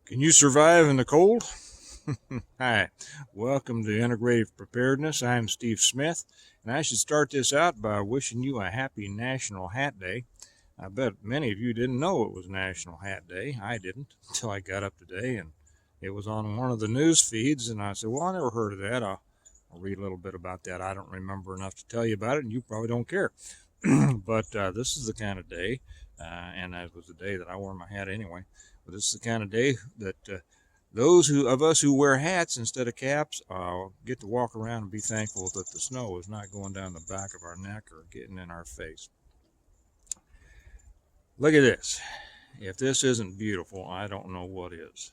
Can you survive in the cold? Hi, welcome to Integrative Preparedness. I'm Steve Smith, and I should start this out by wishing you a happy National Hat Day. I bet many of you didn't know it was National Hat Day. I didn't until I got up today, and it was on one of the news feeds, and I said, well, I never heard of that. I'll read a little bit about that. I don't remember enough to tell you about it, and you probably don't care. But this is the kind of day, and that was the day that I wore my hat anyway. But this is the kind of day that those of us who wear hats instead of caps get to walk around and be thankful that the snow is not going down the back of our neck or getting in our face. Look at this. If this isn't beautiful, I don't know what is.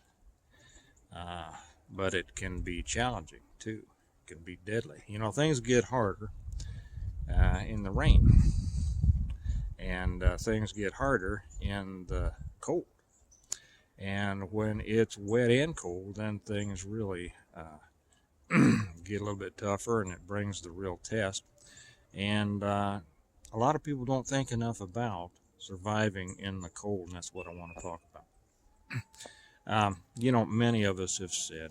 But it can be challenging too. It can be deadly. You know, things get harder in the rain, and things get harder in the cold. And when it's wet and cold, then things really get a little bit tougher, and it brings the real test. And a lot of people don't think enough about surviving in the cold, and that's what I want to talk about. You know, many of us have said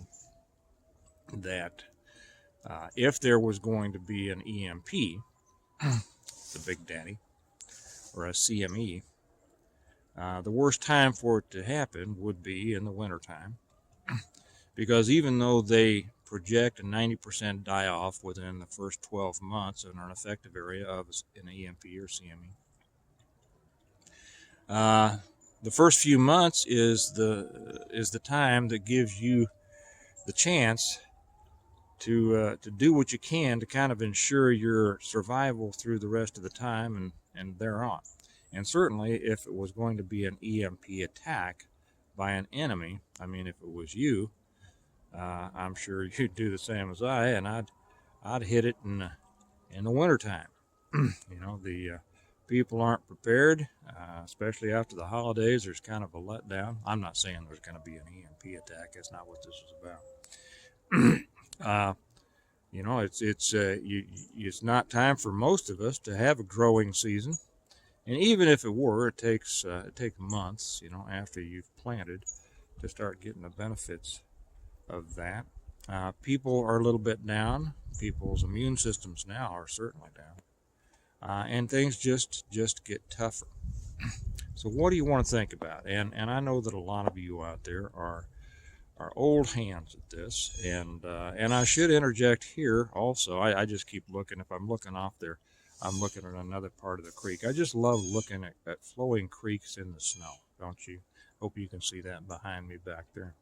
that if there was going to be an EMP, the Big Daddy, or a CME, the worst time for it to happen would be in the wintertime, because even though they project a 90% die-off within the first 12 months in an effective area of an EMP or CME, the first few months is the time that gives you the chance to do what you can to kind of ensure your survival through the rest of the time and thereon. And certainly, if it was going to be an EMP attack by an enemy, I mean, if it was you, I'm sure you'd do the same as I, and I'd hit it in the wintertime. You know, the people aren't prepared, especially after the holidays. There's kind of a letdown. I'm not saying there's going to be an EMP attack. That's not what this is about. You know, it's not time for most of us to have a growing season. And even if it were, it takes months, you know, after you've planted to start getting the benefits of that. People are a little bit down. People's immune systems now are certainly down. And things just get tougher. So what do you want to think about? And I know that a lot of you out there are old hands at this. And I should interject here also. I just keep looking. If I'm looking off there, I'm looking at another part of the creek. I just love looking at flowing creeks in the snow, don't you? Hope you can see that behind me back there.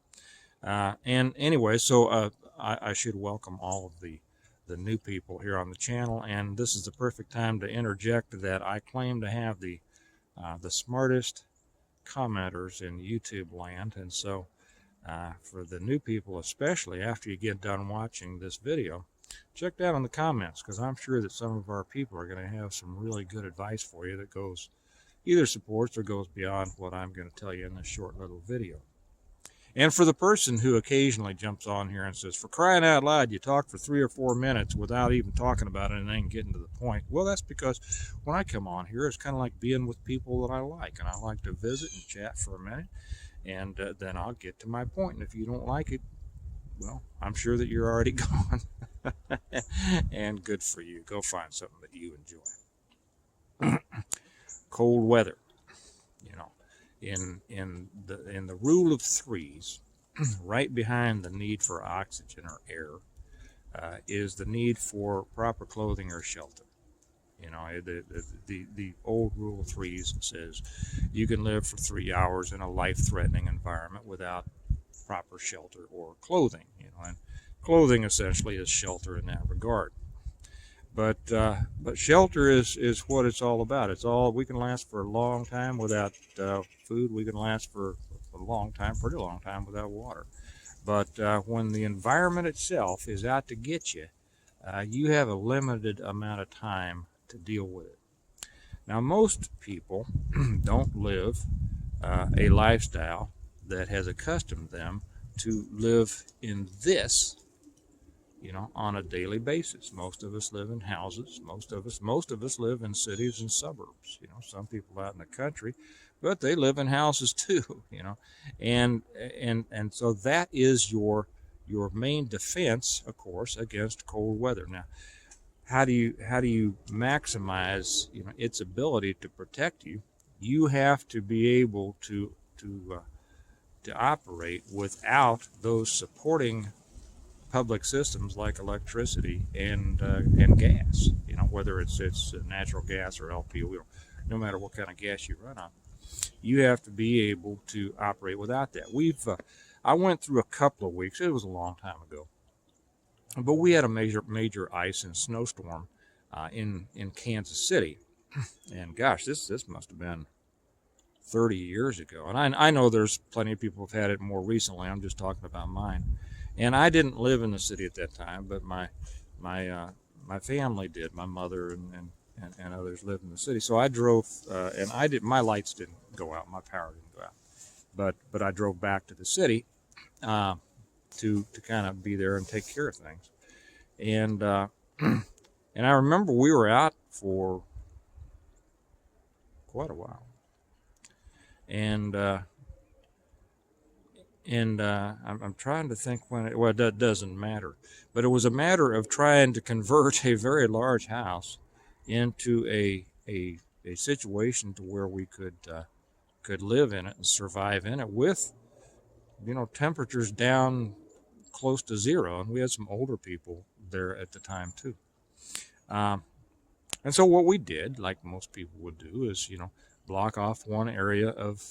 And anyway, so I should welcome all of the new people here on the channel, and this is the perfect time to interject that I claim to have the smartest commenters in YouTube land. And so for the new people, especially after you get done watching this video, check that in the comments, because I'm sure that some of our people are going to have some really good advice for you that goes either supports or goes beyond what I'm going to tell you in this short little video. And for the person who occasionally jumps on here and says, for crying out loud, you talk for 3 or 4 minutes without even talking about anything, getting to the point. Well, that's because when I come on here, it's kind of like being with people that I like, and I like to visit and chat for a minute, and then I'll get to my point. And if you don't like it, well, I'm sure that you're already gone. And good for you. Go find something that you enjoy. Cold weather, you know, in the rule of threes, right behind the need for oxygen or air, is the need for proper clothing or shelter. You know, the old rule of threes says you can live for 3 hours in a life-threatening environment without proper shelter or clothing. You know, and clothing essentially is shelter in that regard. But shelter is what it's all about. It's all, we can last for a long time without food. We can last for a long time, pretty long time, without water. But when the environment itself is out to get you, you have a limited amount of time to deal with it. Now, most people don't live a lifestyle that has accustomed them to live in this on a daily basis. Most of us live in houses. Most of us live in cities and suburbs. Some people out in the country, but they live in houses too. And so that is your main defense, of course, against cold weather. Now, how do you maximize its ability to protect you? You have to be able to operate without those supporting public systems like electricity and gas. Whether it's natural gas or LP, no matter what kind of gas you run on, you have to be able to operate without that. I went through a couple of weeks. It was a long time ago, but we had a major ice and snowstorm in Kansas City, and gosh, this must have been 30 years ago. And I know there's plenty of people who've had it more recently. I'm just talking about mine. And I didn't live in the city at that time, but my family did. My mother and others lived in the city. So I drove, and my lights didn't go out, my power didn't go out. But I drove back to the city to kind of be there and take care of things. And and I remember we were out for quite a while. And I'm trying to think when it doesn't matter, but it was a matter of trying to convert a very large house into a situation to where we could live in it and survive in it with temperatures down close to zero, and we had some older people there at the time too. And so what we did, like most people would do, is block off one area of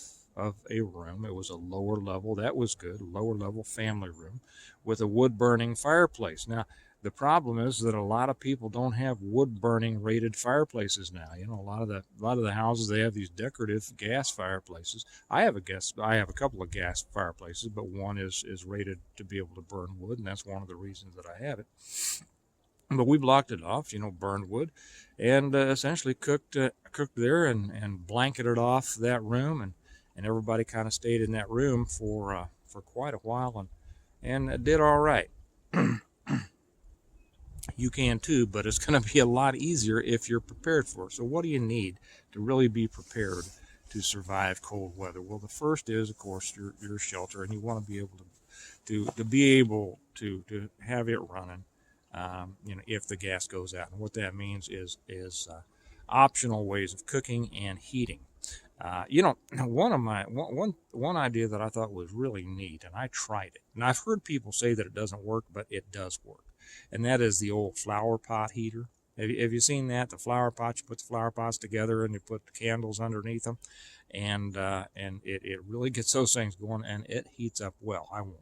a room. It was a lower level. That was good. Lower level family room with a wood burning fireplace. Now, the problem is that a lot of people don't have wood burning rated fireplaces now. A lot of the houses, they have these decorative gas fireplaces. I have a couple of gas fireplaces, but one is rated to be able to burn wood, and that's one of the reasons that I have it. But we blocked it off, burned wood, and essentially cooked there and blanketed off that room, and everybody kind of stayed in that room for quite a while, and did all right. You can too, but it's going to be a lot easier if you're prepared for it. So what do you need to really be prepared to survive cold weather? Well, the first is, of course, your shelter, and you want to be able to have it running. If the gas goes out. And what that means is optional ways of cooking and heating. One idea that I thought was really neat, and I tried it, and I've heard people say that it doesn't work, but it does work, and that is the old flower pot heater. Have you seen that? The flower pots, you put the flower pots together and you put the candles underneath them, and it really gets those things going, and it heats up well. I won't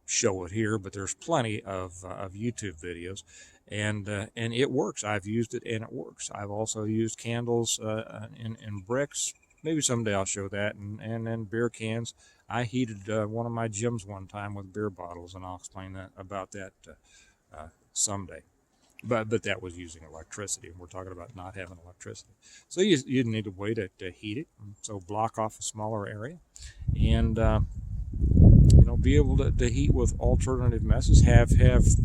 show it here, but there's plenty of YouTube videos, and it works. I've used it and it works. I've also used candles in bricks. Maybe someday I'll show that, and then beer cans. I heated one of my gyms one time with beer bottles, and I'll explain about that someday. But that was using electricity, and we're talking about not having electricity. So you need a way to heat it. So block off a smaller area, and be able to heat with alternative methods. Have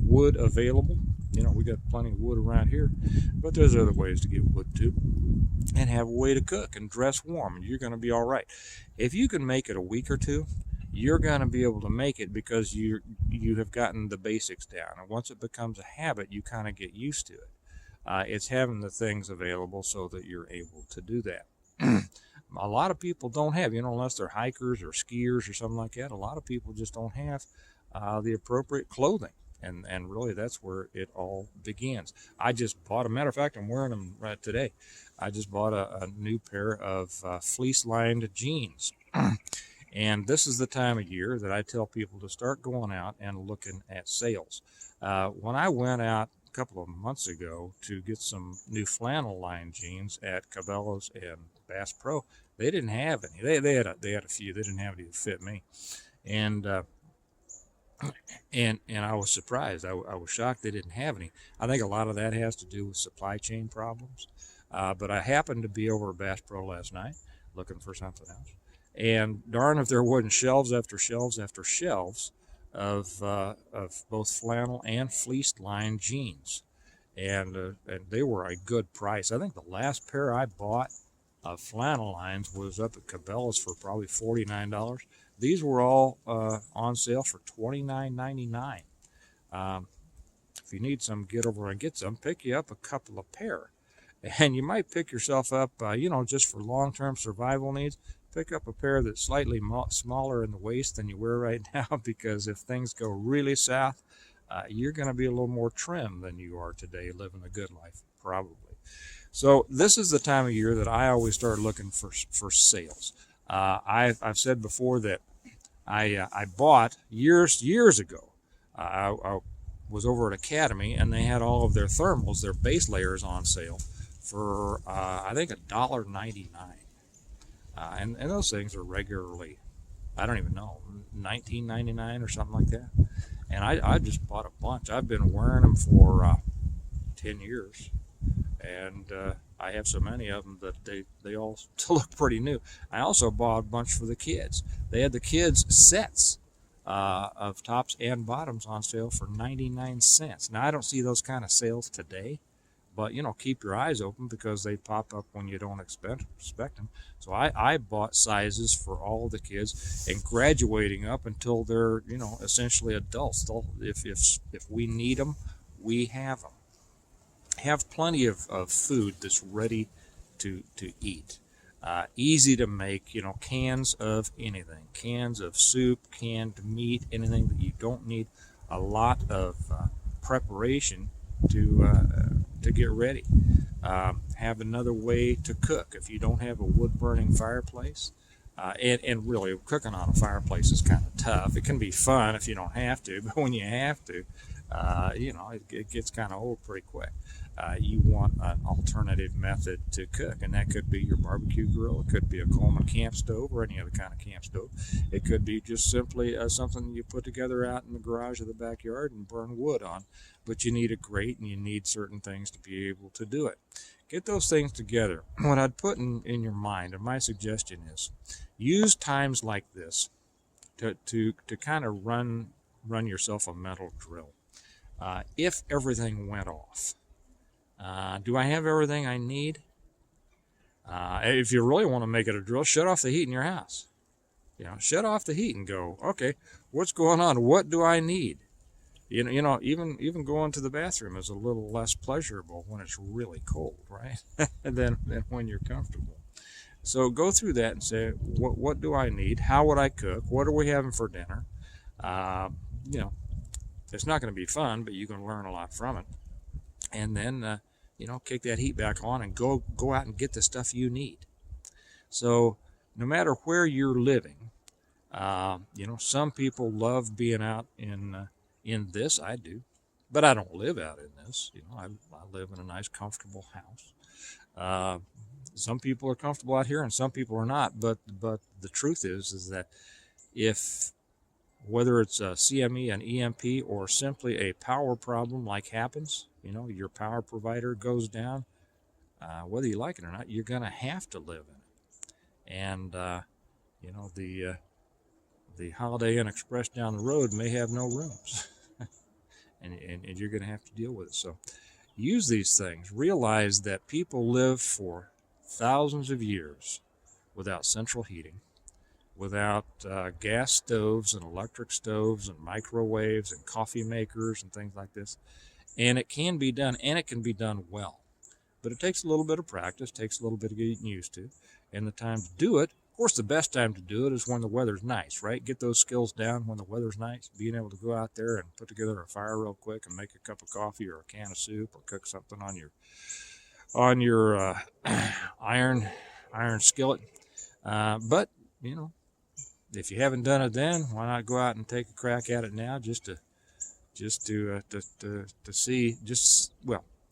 wood available. We got plenty of wood around here, but there's other ways to get wood too. And have a way to cook and dress warm, and you're going to be all right. If you can make it a week or two, you're going to be able to make it because you have gotten the basics down. And once it becomes a habit, you kind of get used to it. It's having the things available so that you're able to do that. A lot of people don't have, unless they're hikers or skiers or something like that, a lot of people just don't have the appropriate clothing. And really, that's where it all begins. I just bought, a matter of fact, I'm wearing them right today. I just bought a new pair of fleece-lined jeans. And this is the time of year that I tell people to start going out and looking at sales. When I went out a couple of months ago to get some new flannel-lined jeans at Cabela's and Bass Pro, they didn't have any. They had a few. They didn't have any that fit me, and I was surprised. I was shocked they didn't have any. I think a lot of that has to do with supply chain problems. But I happened to be over at Bass Pro last night looking for something else, and darn if there wasn't shelves after shelves after shelves of both flannel and fleece lined jeans, and they were a good price. I think the last pair I bought of flannel lines was up at Cabela's for probably $49. These were all on sale for $29.99. Um, if you need some, get over and get some. Pick you up a couple of pair, and you might pick yourself up, just for long-term survival needs. Pick up a pair that's slightly smaller in the waist than you wear right now, because if things go really south, you're going to be a little more trim than you are today, living a good life, probably. So this is the time of year that I always start looking for sales. I've said before that I bought years ago. I was over at Academy, and they had all of their thermals, their base layers, on sale for I think $1.99. And those things are regularly, I don't even know, $19.99 or something like that. And I just bought a bunch. I've been wearing them for 10 years. And I have so many of them that they all still look pretty new. I also bought a bunch for the kids. They had the kids sets of tops and bottoms on sale for 99 cents. Now, I don't see those kind of sales today, but keep your eyes open, because they pop up when you don't expect them. So I bought sizes for all the kids, and graduating up until they're essentially adults. If we need them, we have them. Have plenty of food that's ready to eat. Easy to make, cans of anything. Cans of soup, canned meat, anything that you don't need a lot of preparation to get ready. Have another way to cook if you don't have a wood-burning fireplace. And really, cooking on a fireplace is kind of tough. It can be fun if you don't have to, but when you have to, it gets kind of old pretty quick. You want an alternative method to cook, and that could be your barbecue grill. It could be a Coleman camp stove or any other kind of camp stove. It could be just simply something you put together out in the garage or the backyard and burn wood on, but you need a grate and you need certain things to be able to do it. Get those things together. What I'd put in your mind, and my suggestion is, use times like this to kind of run yourself a mental drill. If everything went off, do I have everything I need? If you really want to make it a drill, shut off the heat in your house. Shut off the heat and go, okay, what's going on? What do I need? Even going to the bathroom is a little less pleasurable when it's really cold, right? than when you're comfortable. So go through that and say, what do I need? How would I cook? What are we having for dinner? It's not going to be fun, but you can learn a lot from it. And then, kick that heat back on and go out and get the stuff you need. So no matter where you're living, some people love being out in this. I do, but I don't live out in this. I live in a nice, comfortable house. Some people are comfortable out here, and some people are not. But the truth is that whether it's a CME, an EMP, or simply a power problem like happens, your power provider goes down, whether you like it or not, you're going to have to live in it. And, the Holiday Inn Express down the road may have no rooms, and you're going to have to deal with it. So use these things. Realize that people live for thousands of years without central heating, without gas stoves and electric stoves and microwaves and coffee makers and things like this. And it can be done, and it can be done well. But it takes a little bit of practice, takes a little bit of getting used to. And the time to do it, of course, the best time to do it is when the weather's nice, right? Get those skills down when the weather's nice. Being able to go out there and put together a fire real quick and make a cup of coffee or a can of soup, or cook something on your iron skillet. But if you haven't done it then, why not go out and take a crack at it now, just to see,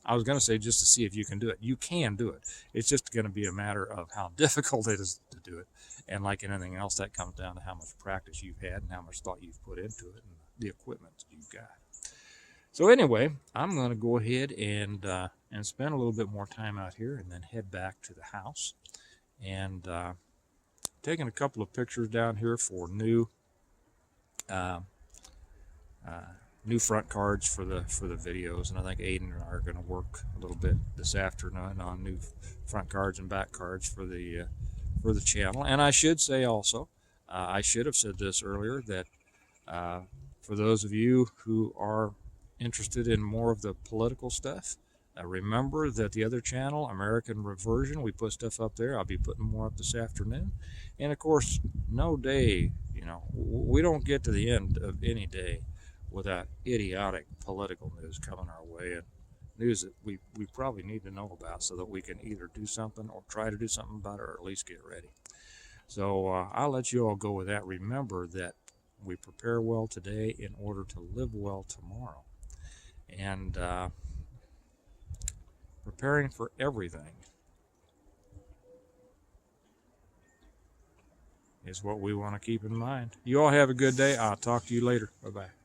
I was going to say just to see if you can do it. You can do it. It's just going to be a matter of how difficult it is to do it. And like anything else, that comes down to how much practice you've had and how much thought you've put into it and the equipment that you've got. So anyway, I'm going to go ahead and spend a little bit more time out here and then head back to the house. And taking a couple of pictures down here for new new front cards for the videos, and I think Aiden and I are going to work a little bit this afternoon on new front cards and back cards for the channel. And I should say also, I should have said this earlier, that for those of you who are interested in more of the political stuff, remember that the other channel, American Reversion, we put stuff up there. I'll be putting more up this afternoon. And of course, no day, we don't get to the end of any day without idiotic political news coming our way, and news that we probably need to know about so that we can either do something or try to do something about it, or at least get ready. So I'll let you all go with that. Remember that we prepare well today in order to live well tomorrow. And preparing for everything is what we want to keep in mind. You all have a good day. I'll talk to you later. Bye-bye.